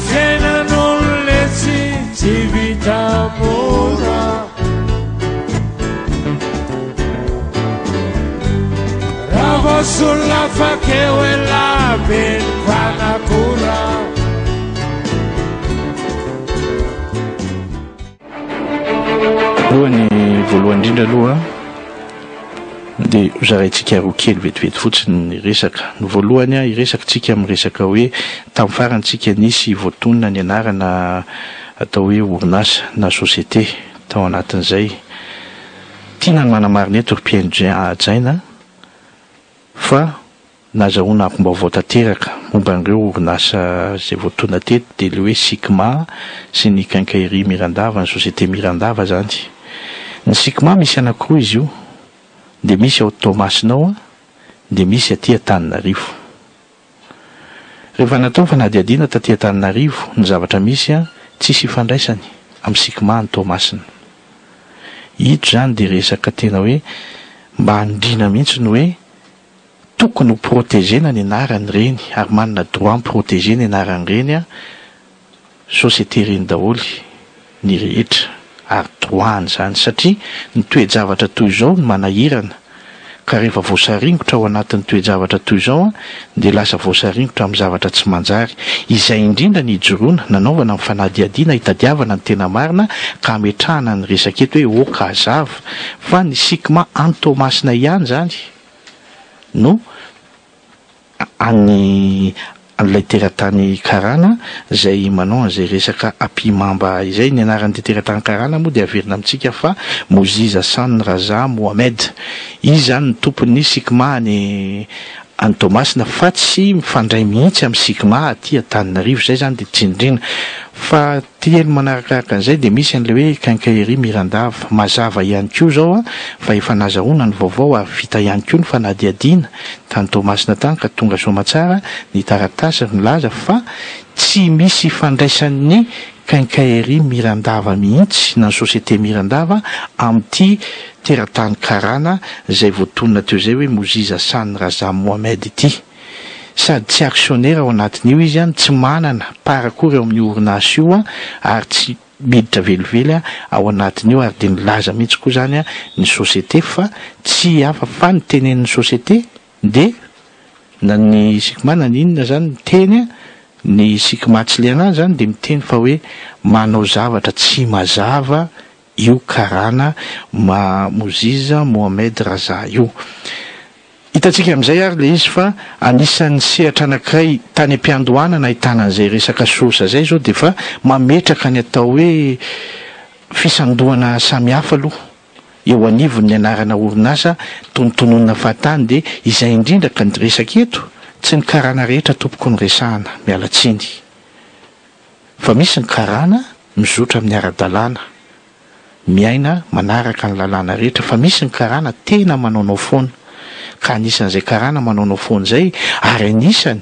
fiainan'olona tsy vita mora raha voasolona fakeo elabeny fanakora alohan'ny voalohany indrindra aloha dia zaraintsika roa kely vetivety fotsiny ny resaka ny voalohany a iresakatsika amin'ny resaka hoe tamin'ny farantsika nisy voatonona ny anarana atao hoe orinasa na société tao anatin'izay tiana ny manamarina eto rom-piajaina fa nazahoana akom-baovao tanteraka momba an'ireo orinasa izay voatonona teto dia le hoe SICMA sy ny quincaillerie Mirandava ny société Mirandava zany ny SICMA misy anankiroa izy io dia misy ao Tomasinao dia misy aty Antananarivo rehefa natao fanadihadiana taty Antananarivo ny zavatra misy a tsisy ifandraisany amin'ny SICMA ny Tomasina ito zany dia resaka tena hoe mba handrina mihitsy ny hoe tokony ho protégena ny anarany reny ary manana droit ny protéger ny anarany reny a société reny daholy ny rehetra ary droany zany satria ny toe-javatra toy izao ny manahirana ka rehefa voasaringotra ao anatin'ny toe-javatra toy izao a dia lasa voasaringotra amin'ny zavatra tsy manjary izay indrindra ny ijoroana nanaovana amin'ny fanadihadiana hitadiavana ny tena marina ka ametrahana ny resaka eto hoe oka hazava fa ny SICMA any Tomasina ihany zany no an'ilay teratany Karana izay manao an'izay resaka ampimamba izay ny anaran'ilay teratany Karana moa dia averina amintsika fa Moziz Hassan Raza Mohamed izy zany ny tompon'ny SICMA any Tomasina fa tsy mifandray mihitsy amin'ny SICMA aty Antananarivo zay zany dia tsindrina fa telo manarakaraka an'izay dia misy an'ilay hoe quincaillerie Mirandava mazava ihany koa zao a fa efa nazahoana ny vaovao ary vita ihany koa ny fanadihadiana tany Tomasina tany ka tonga soamatsara ny taratasy milaza fa tsy misy ifandraisan'ny quincaillerie Mirandava mihitsy na ny société Mirandava amin'ity teratany Karana izay voatonona teo izay hoe Moziz Hassan Raza Mohamed ity sady tsy actionnaire ao anatin'io izy any tsy manana parakory eo amin'ny orinasa io a ary tsy miditra velively a ao anatin'io ary dia nilaza mihitsy koa zany a ny société fa tsy hafa fa ny tenen'ny société dia na ny SICMA na ninona zany ny teny a ny SICMA tsy le anazy zany dia miteny fa hoe manao zavatra tsy mazava io Karana Moziz Mohamed Raza io hitantsika amin'izay ary le izy fa anisan'ny sehatra anankiray tany am-piandohanana ahitana an'izay resaka sosa zay zao dia fa mametraka ny atao hoe fisandohana samihafa aloha eo anivon'ny anarana orinasa tonotononona fahatany dia izay indrindra ka ny resaka eto tsy ny Karana rehetra tompoko ny resahana miala tsiny fa misy ny Karana mizotra amin'ny ara-dalàna miaina manaraka ny lalàna rehetra fa misy ny Karana tena manaonao foana ka anisan'izay Karana manaonao foana izay ary anisany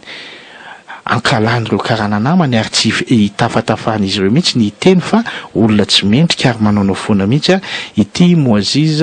ankalan'ireo Karana namany ary tsy hitafatafahan'izy ireo mihitsy ny hiteny fa olona tsy mendrika ary manaonao foana mihitsy a ity Moziz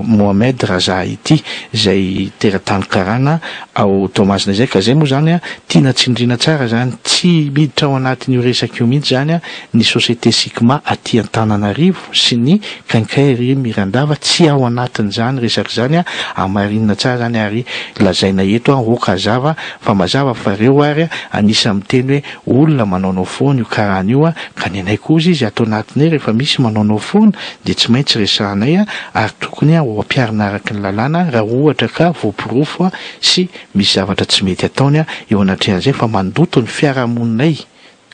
Mohamed Raza ity izay teratany Karana ao Tomasina izay ka izay moa zany a tiana tsindriana tsara zany tsy miditra ao anatin'io resaka io mihitsy zany a ny société SICMA aty Antananarivo sy ny quincaillerie Mirandava tsy ao anatin'izany resaka zany a amarinina tsara zany ary lazaina eto a oka hazava fa mazava fa reo ary anisany miteny hoe olona manaonao foana io karana io a ka ny anay kosa izy atao anatinay rehefa misy manaonao foana dia tsy maintsy resahanay a ary tokony ho ampiarina araka ny lalàna raha ohatra ka voapirofo a sy misy zavatra tsy mety ataony a eo anatrehan'izay fa mandoto ny fiarahamoninay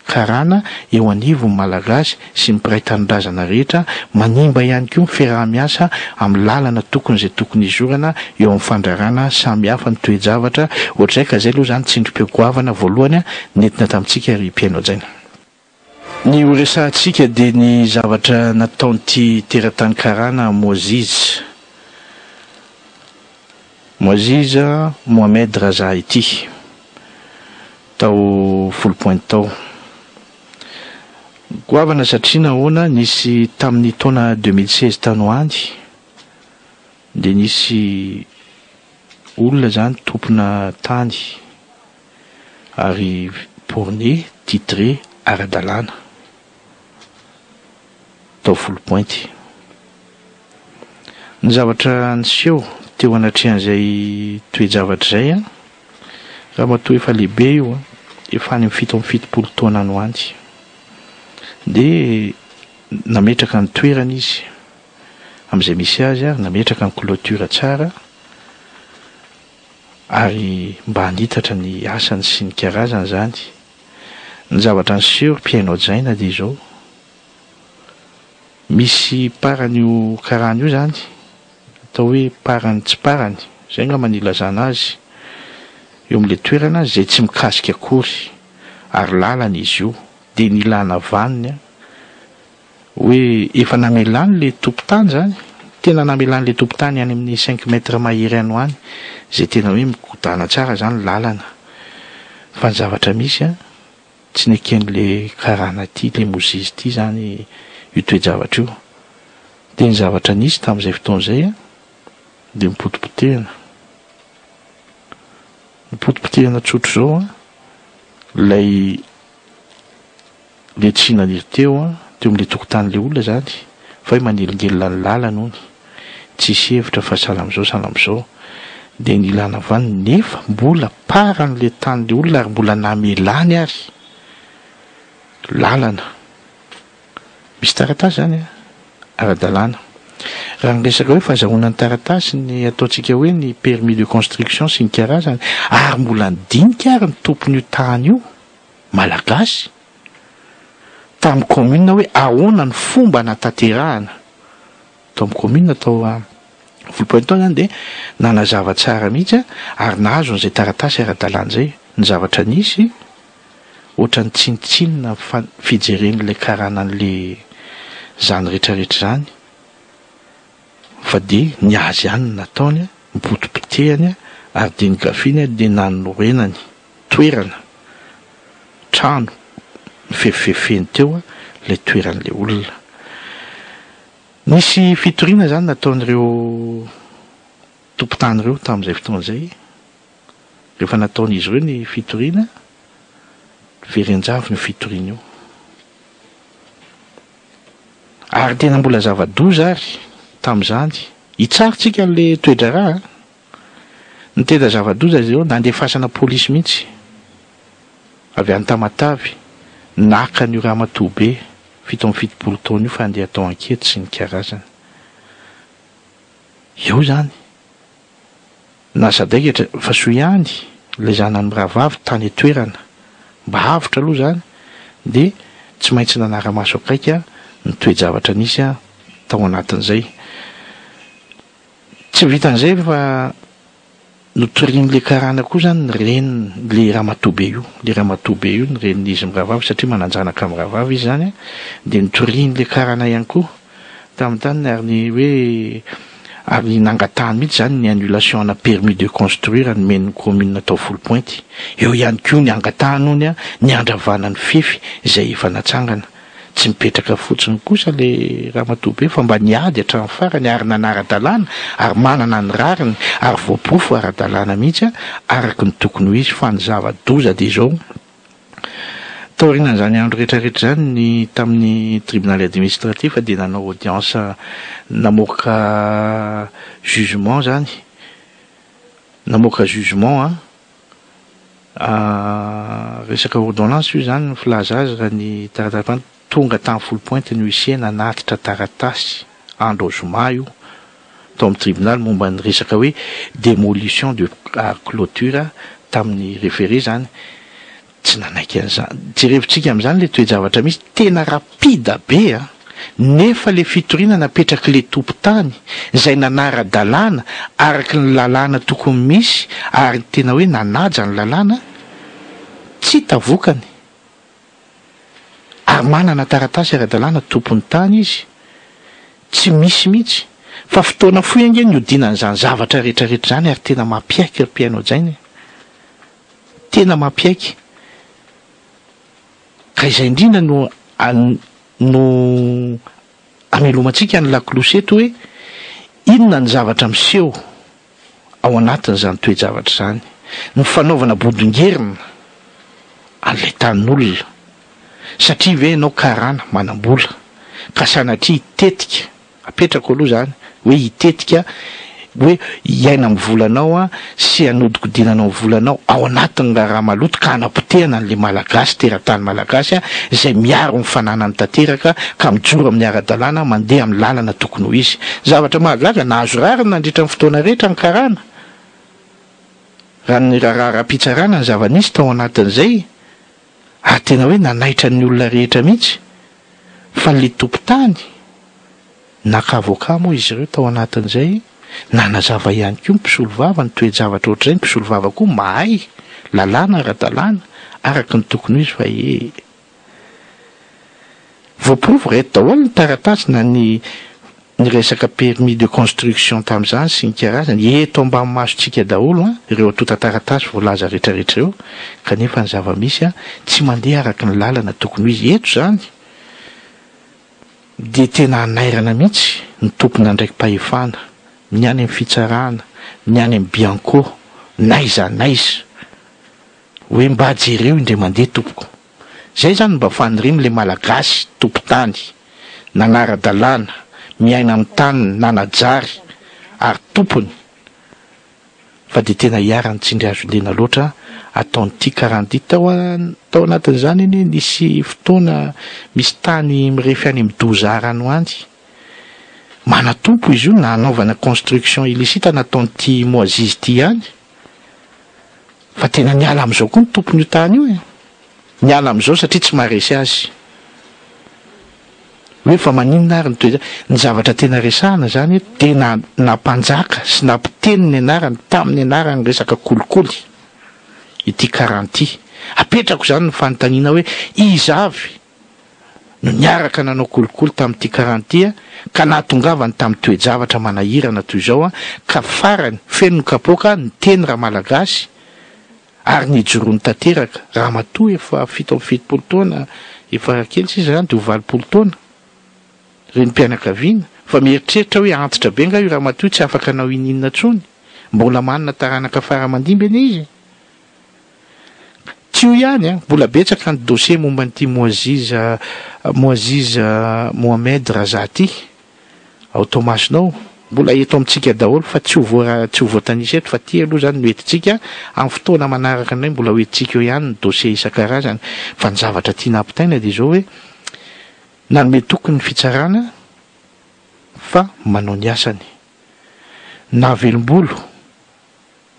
Karana eo anivon'ny malagasy sy ny mpiray tanindrazana rehetra manimba ihany koa ny fiaraha-miasa amin'ny lalana tokony izay tokony izorana eo amin'ny fandrarana samihafa ny toe-javatra ohatr'izay ka izay aloha zany tsindrim-piagoavana voalohany a nentina tamintsika ry mpiaino ajaina ny horesantsika dia ny zavatra nataon'ity teratany Karana Moziz Mohamed Raza ity tao 10 pointy tao goavana satria nahoana nisy tamin'ny taona 2016 tany ho any dia nisy olona zany tompona tany ary borné titré ara-dalàna tao 10 pointy. Ny zavatra niseho teo anatrehan'izay toe-javatra zay a raha matoa efa lehibe io a efa any amin'ny 7-7 taona no anty de nametraka ny toerana izy amin'izay misy azy a nametraka ny clôture tsara ary mba hanitatra ny asany sy ny karazany zany. Ny zavatra niseho mpiaino jaina de izao misy parany io karana io zany atao hoe parany tsy parany zay nga manilazana azy eo amin'le toerana zay tsy mikasika akory ary lalana izy io de nilana vaniny a hoe efa namelany le tompotany zany tena namelany le tompotany any amin'ny 5 mètres mahery any hoany zay tena hoe mikodana tsara zany lalana fa ny zavatra misy a tsy neken'le karana ty le mozizy ty zany io toe-javatra io de ny zavatra nisy tamin'izay fotoan'izay a de mipotipotehana tsotro zao a lay le tsy naniry teo a teo amin'le tokotan'le olona zany fa hoe manelingelina ny lalana ony tsisy hevitra fa salam'izao de nilana vany nefa mbola paran'le tan'le olona ary mbola namelany ary lalana misy taratasy zany a ara-dalàna. Raha niresaka hoe fahazahoana ny taratasy ny ataontsika hoe ny permis de construction sy ny karazany ary mbola nidinika ary ny tompon'io tany io malagasy tamin'ny commune hoe ahoana ny fomba natanterahana tao amin'ny commune tao 10 pointy tao zany de nanazava tsara mihitsy ary nahazo an'izay taratasy ara-dalàna zay. Ny zavatra nisy ohatrany tsinitsinina fijeren'le karana an'le zany rehetrarehetra zany fa de niazy ihany nataony mipotipotehany ary de nigafiny de nanorenany toerana trano fefefeny teo le toeran'le olona. Nisy fitoriana zany nataon'ireo tompotany ireo tamin'izay fotoan'izay rehefa nataon'izy ireo ny fitoriana verenjavy ny fitoriana io ary tena mbola zava-doza ary tamin'izany hitsaritsika n'le toe-draharaha ny tena zava-doza zao nandefasana polisy mihitsy avy any Tamatavy naka n'io ramatoabe 7-7 taona io fa andeha atao ankety sy ny karazany eo zany na sadaikatra fa so ihany le zanany mirahavavy tany toerana mba avitra aloha zany de tsy maintsy nanara-maso akaika ny toe-javatra nisy a tao anatin'izay. Tsy vitan'izay fa notorian'le karana koa zany ny reniny le ramatoabe io ny renin'izy mirahavavy satria mananjanaka mirahavavy izy zany de notorian'le karana ihany koa tamin'ny tany ary ny hoe ary nangatahany mihitsy zany ny annulation na permis de construire ny men'ny commune tao 10 pointy eo ihany koa ny angatahany ony a ny andravana ny fefy izay efa natsangana tsy mipetraka fotsiny kosa le ramatoabe fa mba niady hatramin'ny farany ary nanara-dalàna ary manana ny rariny ary voaporofo ara-dalàna mihitsy araky ny tokony ho izy fa ny zava-doza de zao taorianan'izany andro rehetrarehetra zany ny tamin'ny tribunal administratif de nanao audience namoaka jugement zany namoaka jugement resaka ordonnance io zany ny filaza azy raha ny taratasy tonga tamin'ny 10 pointy ny huissier nanatitra taratasy andro zoma io tao amin'ny tribunal momba ny resaka hoe démolition de clôture tamin'ny référé zany tsy nanaiky an'izany jerevitsika amin'izany le toe-javatra misy tena rapida be nefa le fitoriana napetraky le tompotany izay nanara-dalàna araky ny lalàna tokony misy ary tena hoe nanaja ny lalàna tsy tavokany ary manana taratasy ara-dalàna tompony tany izy tsy misy mihitsy fa fotoana foy ange ny odinan'izany zavatra rehetrarehetra zany ary tena mampiaiky ry mpiaino jainy tena mampiaiky ka izay indrindra no amelomantsika ny lakloseto hoe inona ny zavatra miseho ao anatin'izany toe-javatra zany ny fanaovana bodongerina an'ilay tanin'olona satria ve ianao karana manam-bola ka sanatria hitetika apetrako aloha zany hoe hitetika hoe iaina amin'ny volanao a sy anodikodinanao amin'ny volanao ao anatin'ny raha maloto ka anapotehana an'le malagasy teratany malagasy a izay miaro ny fananany tanteraka ka mijoro amin'ny ara-dalàna mandeha amin'ny lalana tokony ho izy zavatra mahagaga nahazo rariny nandritra ny fotoana rehetra ny karana raha ny raha-pitsarana ny zava-nisy tao anatin'izay ary tena hoe nanaitra ny olona rehetra mihitsy fa le tompon-tany nakavoka moa izy ireo tao anatin'izay nanazava ihany koa ny mpisolo vava ny toe-javatra ohatr'izay ny mpisolo vava koa mahay lalàna ara-dalàna araka ny tokony izy fa voaprovo reto daholo ny taratasy na ny resaka permis de construction tamin'izany sy ny karazany eto ambany masontsika daholo ireo atota taratasy voalaza rehetrarehetra eo kanefa ny zava-misy tsy mandeha araka ny lalana tokony izy eto zany de tena anairana mihitsy ny tompona ndraiky-pahefana ny any amin'ny fitsarana ny any amin'ny bianco naiza hoe mba jereo indray mandeha tompoko zay zany mba faniriny le malagasy tompo-tany nanara-dalàna miaina amin'ny tany nanajary ary tompony fa de tena hiarany tsindry azo lena loatra ataon'ity karanty tao anatin'izany iny nisy fotoana misy tany mirefy any amin'ny dozara any hoany manatompo izy io na anaovana construction illicite nataon'ity moazizy ity ihany fa tena niala amin'izao koa ny tompon'io tany io niala amin'izao satria tsy maharesy azy hoe fa maninona ary ny zavatra tena resahana zany tena nampanjaka sy nampiteny ny anarany tamin'ny anarany resaka kolikoly ity karanty apetrako zany ny fanontaniana hoe izy avy no niaraka nanao kolikoly tamin'ity karanty ka nahatongavany tamin'ny toe-javatra manahirana toy izao ka farany feno ny kapoka ny teny raha malagasy ary nijoroany tanteraka raha matoa efa 7 taona efa kely sisa zany de 9 taona reny mpianakaviana fa mieritreritra hoe antitra be nga io raha matoa tsy afaka anao ininona tsony mbola manana taranaka faramandimby izy tsy io ihany mbola betsaka ny dossier momba n'ity Moaziza Mohamed Raza ty ao Tomasinao mbola eto amintsika daholo fa tsy ho voatanisy eto fa ty aloha zany no entintsika amin'ny fotoana manaraka anay mbola hoentintsika eo ihany ny dossier isan-karazany fa ny zavatra tiana ampitaina de zao hoe nanome tokony ny fitsarana fa manao ny asany na velombolo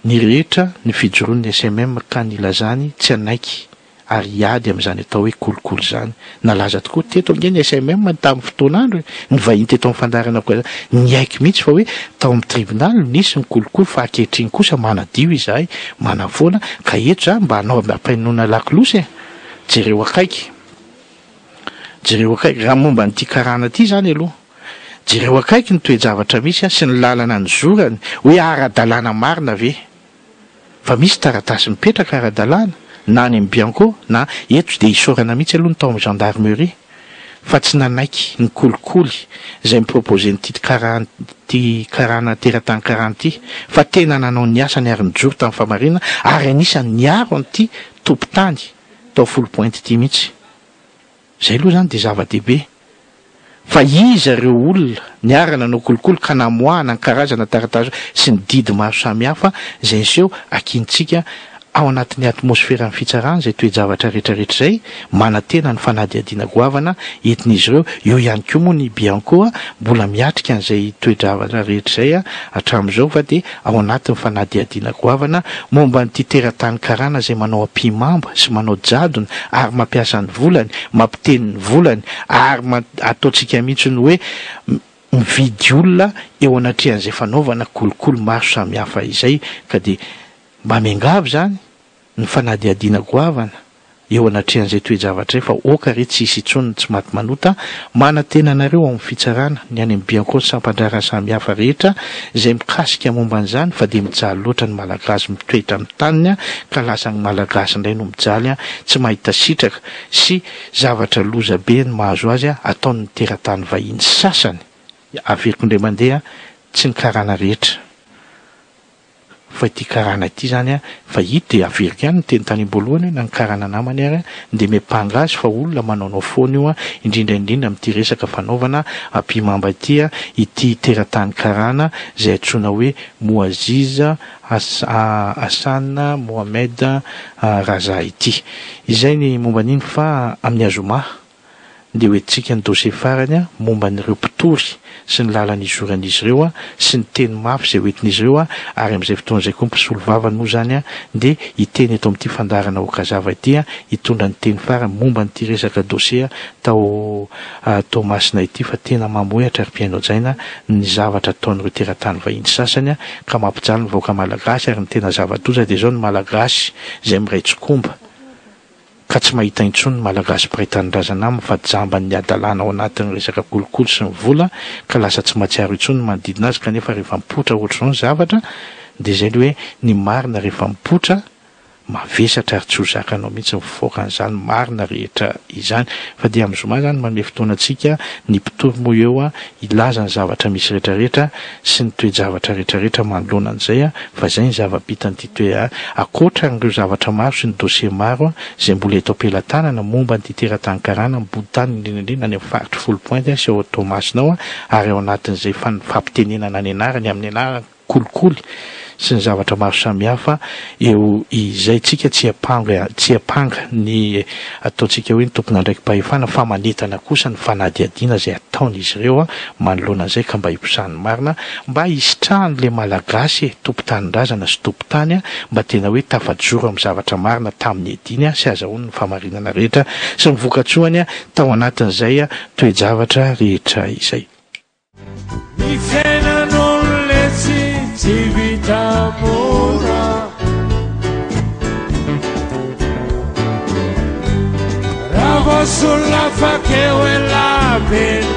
ny rehetra ny fijoroan'ny SMM ka nilazany tsy anaiky ary iady amin'izany atao hoe kolikoly zany nalaza tokoa teto ange ny SMM tamin'ny fotoan'andro ny vahiny teto amin'ny fandarana koa ny aiky mihitsy fa hoe tao amin'ny tribunal nisy ny kolikoly fa ankehitriny kosa manadio izahay manavoana ka eto zany mba hanao ampainona lakilosy jereo akaiky raha momba n'ity karana ty zany aloha jereo akaiky ny toe-javatra misy sy ny lalana ny zorany hoe ara-dalàna marina ve fa misy taratasy mipetraka ara-dalàna na any amin'ny bianco na eto de isorana mihitsy aloha ny tao amin'ny gendarmerie fa tsy nanaiky ny kolikoly izay mipropose n'ity karana teratany karanty fa tena nanao ny asany ary nijoro tamin'ny famarina ary anisany niaro an'ity tompon-tany tao 10 pointy ity mihitsy zay aloha zany de zava-dehibe fa izy ireo olona niarana nanao kolikoly ka namoahana ny karazana taratasy sy ny didy maro samihafa zay seho akintsika ao anatin'ny atmosfera ny fitsarana zay toe-javatra rehetrarehetra zay manatena ny fanadiadiana goavana entin'izy ireo eo ihany koa moa ny bianco mbola miatrika an'izay toe-javatra rehetra zay hatramin'izao fa de ao anatin'ny fanadiadiana goavana momba nyity teratany karana zay manao ampimamba sy manao jadona ary mampiasa ny volany mampiteny ny volany ary ataontsika mihitsy ny hoe mividy olona eo anatrehan'izay fanaovana kolikoly maro samihafa izay ka de mba miangavy zany ny fanadiadiana goavana eo anatrehan'izay toe-javatra fa oka re tsy hisy itsony tsy maty manota manatena anareo ao amin'ny fitsarana ny any amin'ny bianco sampandrara samihafa rehetra izay mikasika momba an'izany fa de mijaly loatra ny malagasy mitoetra amin'ny taniny ka lasa ny malagasy indray no mijaly tsy mahita sitraka sy zavatra loza be ny mahazo azy ataon'ny teratany vahiny sasany averiko indray mandeha tsy ny karana rehetra fa ity karana ity zany a fa ity de averika any teny tany am-boalohany na ny karana namany ary de mepanga azy fa olona manaonao foana io a indrindraindrindra amin'ity resaka fanaovana ampimamba ity a ity teratany karana zay antsoina hoe Moaziza Hassan Mohamed Raza ity. Izay ny momba an'iny fa amin'ny azoma de hoentsika ny dosie farany a momba n'ireo mpitory sy ny lalan'izy oran'izy ireo a sy ny teny mafy zay hoentin'izy ireo a ary amin'izay fotoana izay koa mpisolo vavany moa zany a de iteny eto amin'ity fandarana okazava ity a hitondra ny teny farany momba n'ity resaka dosie tao Tomasina ity fa tena mamoehatra ary mpiaino jaina ny zavatra ataon'ireo teratany vahiny sasany a ka mampijaly ny vahoaka malagasy ary ny tena zava-doza de zao ny malagasy zay miray tsikomba ka tsy mahita intsony malagasy mpiray tanindrazana aminy fa jambany adalana ao anatin'ny resaka kolokolo sy ny vola ka lasa tsy mahatsiaro intsony manodidina azy kanefa rehefa mipotra ohatr'izao ny zavatra de zay le hoe ny marina rehefa mipotra mavesatra ary tsy ho zakanao mihitsy mivoaka an'izany marina rehetra izany fa dia amin'ny zoma zany manome fotoanantsika ny mpitory moa eo a ilaza ny zavatra misy rehetrarehetra sy ny toe-javatra rehetrarehetra manoloana an'izay a fa zay ny zava-pitan'ity toe akoatra n'ireo zavatra maro sy ny dosie maro zay mbola eto am-pelantanana momba ny teratany karana mibody tany indrindraindrindra any amin'ny faritry folo pointy sy ao Tomasinao ary ao anatin'izay fampitenenana ny anarany amin'ny anarany kolikoly sy ny zavatra maro samihafa eo izay tsika tsy apanga ny ataontsika hoe ny tompona ndraiky mpahefana fa manetana kosa ny fanadiadiana zay ataon'izy ireo manoloana an'izay ka mba hiposahan'ny marina mba hisitrahany le malagasy tompo-tanindrazana sy tompo-tany mba tena hoe tafajoro amin'ny zavatra marina tamin'ny ediny sy azahoany ny famarinana rehetra sy ny vokatsoany tao anatin'izay toe-javatra rehetra izay. Tsy vita mora raha voasolona fa keo e labeny